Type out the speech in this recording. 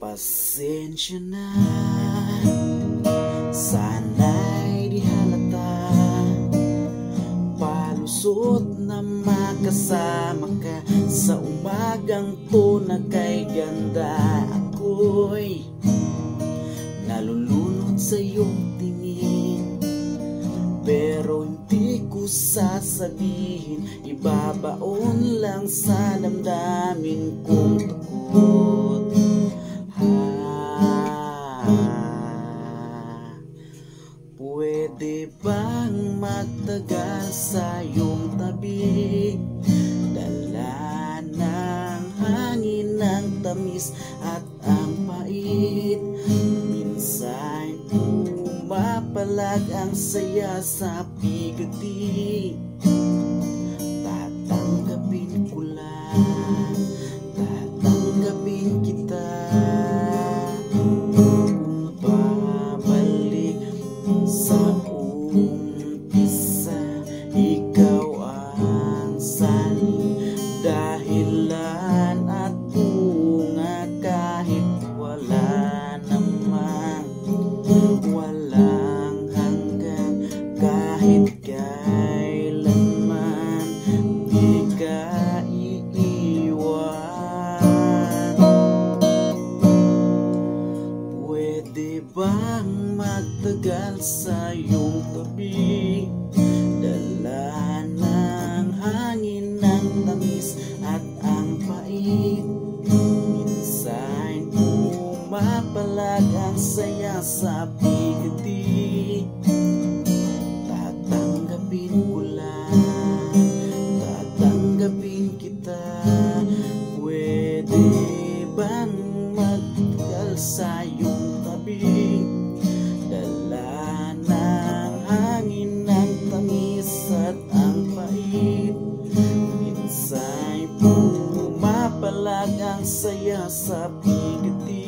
Pasensya na, sana'y di halata. Palusot na makasama ka sa umagang to na kay ganda. Ako'y nalulunod sa iyong tingin, pero hindi ko sasabihin. Ibabaon lang sa damdamin kong takot. Pwede bang magtagal sa iyong tabi? Dala ng hangin ng tamis at ang pait. Minsan pumapalag ang saya sa bigati. Tatanggapin ko lang, tatanggapin kita. Babalik sa umpisa, ikaw ang sanhi, dahilan at bunga. Kahit wala namang walang hanggan, kahit kailanman di ka iiwan. Pwede bang magtagal sa iyong tabi? Dala ng hangin ng tamis at ang pait. Minsan pumapalag ang saya sa bigati. Tatanggapin ko lang, tatanggapin kita. Pwede bang magtagal sa iyong tabi? Dala ng hangin ng tamis at ang pait. Minsan pumapalag ang saya sa bigati.